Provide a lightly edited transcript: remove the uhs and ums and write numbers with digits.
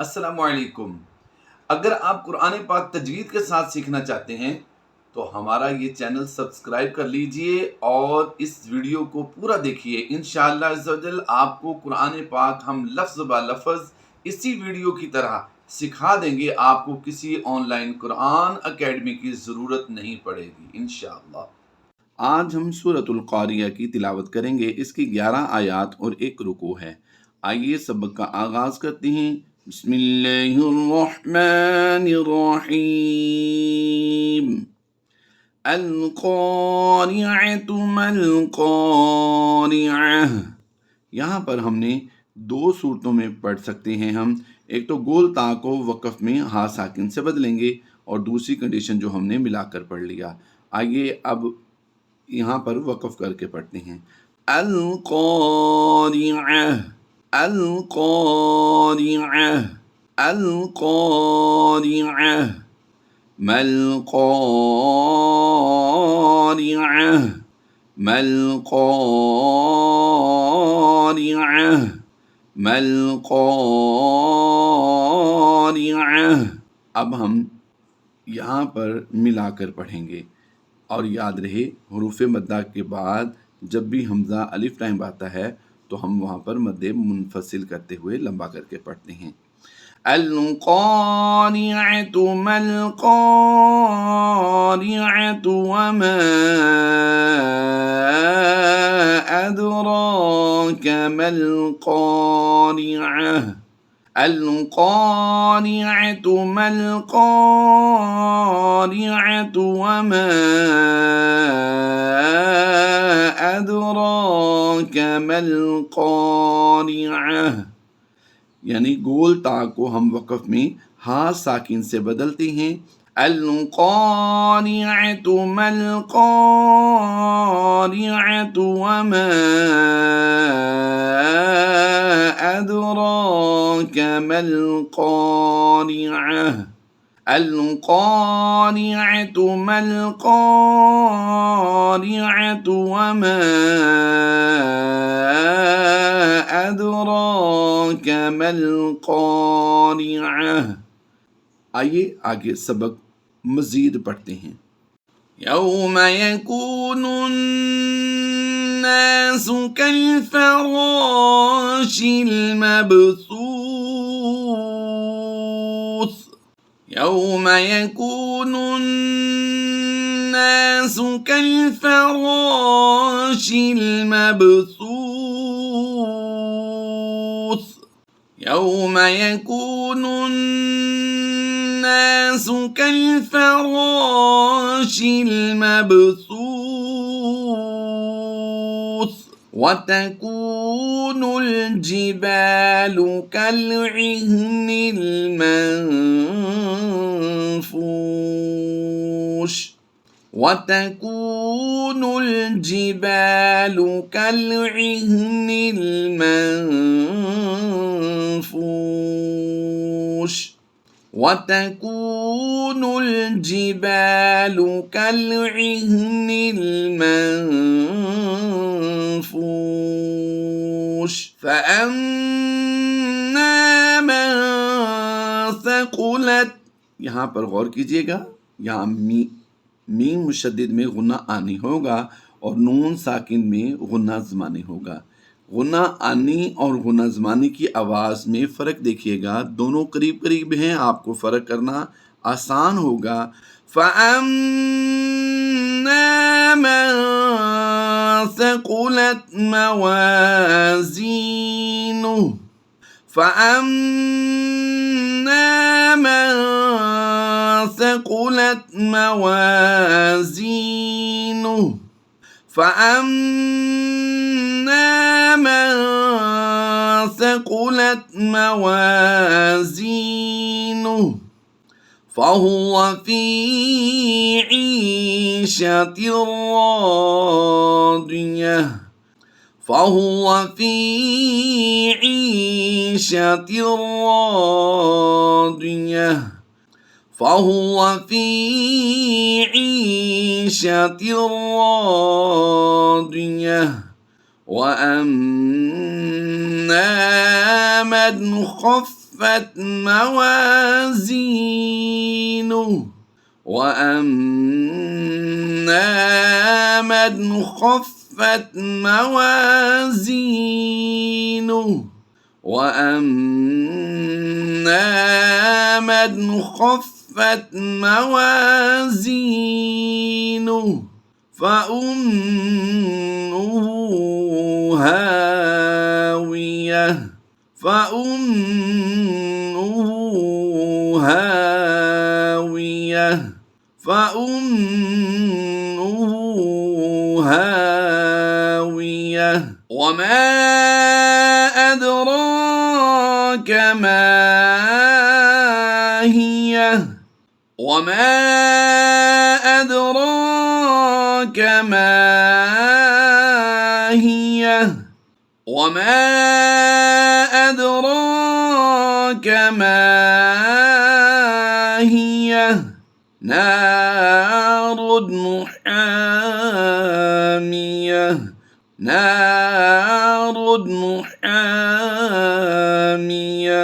السلام علیکم۔ اگر آپ قرآن پاک تجوید کے ساتھ سیکھنا چاہتے ہیں تو ہمارا یہ چینل سبسکرائب کر لیجئے اور اس ویڈیو کو پورا دیکھیے۔ انشاءاللہ عز و جل آپ کو قرآن پاک ہم لفظ با لفظ اسی ویڈیو کی طرح سکھا دیں گے، آپ کو کسی آن لائن قرآن اکیڈمی کی ضرورت نہیں پڑے گی انشاءاللہ۔ آج ہم سورۃ القاریہ کی تلاوت کریں گے۔ اس کی 11 آیات اور ایک رکوع ہے۔ آئیے سبق کا آغاز کرتے ہیں۔ بسم اللہ الرحمن الرحیم۔ القارعۃ ما القارعۃ۔ یہاں پر ہم نے دو صورتوں میں پڑھ سکتے ہیں ہم۔ ایک تو گول تا کو وقف میں ہا ساکن سے بدلیں گے اور دوسری کنڈیشن جو ہم نے ملا کر پڑھ لیا۔ آئیے اب یہاں پر وقف کر کے پڑھتے ہیں۔ القارعۃ القارعۃ القارعۃ ما القارعۃ ما القارعۃ ما القارعۃ۔ اب ہم یہاں پر ملا کر پڑھیں گے اور یاد رہے حروف مدہ کے بعد جب بھی حمزہ الف ٹائم آتا ہے تو ہم وہاں پر مد منفصل کرتے ہوئے لمبا کر کے پڑھتے ہیں۔ القارعۃ ما القارعۃ وما أدراك ما القارعۃ القارعۃ ما القارعۃ وما أدراك ما القارعۃ۔ یعنی گول تا کو ہم وقف میں ہا ساکن سے بدلتے ہیں۔ القارعۃ ما القارعۃ وما أدراك ما القارعۃ القارعۃ ما القارعۃ وما أدراك ما القارعۃ۔ آئیے آگے سبق مزید پڑھتے ہیں۔ یوم یکون الناس کالفراش المبثوث یوم یکون الناس کالفراش المبثوث یوم یکون الناس کالفراش المبثوث وتكون الجبال كالعهن المنفوش وتكون الجبال كالعهن المنفوش وتكون الجبال كالعهن المنفوش فأما من ثقلت۔ یہاں پر غور کیجئے گا، یہاں میم مشدد میں غنہ آنی ہوگا اور نون ساکن میں غنہ زمانی ہوگا۔ غنہ آنی اور غنہ زمانی کی آواز میں فرق دیکھیے گا، دونوں قریب قریب ہیں، آپ کو فرق کرنا آسان ہوگا۔ فَأَمَّا مَن ثَقُلَتْ مَوَازِينُهُ فَأَمَّا مَن ثَقُلَتْ مَوَازِينُهُ فَأَمَّا مَن ثَقُلَتْ مَوَازِينُهُ فَهُوَ فِي عِيشَةٍ رَاضِيَةٍ فَهُوَ فِي عِيشَةٍ رَاضِيَةٍ فَهُوَ فِي عِيشَةٍ رَاضِيَةٍ وَأَمَّا مَنْ خَفَّتْ خفت موازينه وأما من خفت موازينه وأما من خفت موازينه فأمه هاوية فأمه هاوية فأمه هاوية وما أدراك ما هي وما أدراك ما هي وما أدراك ما هي نار حامية نار حامية।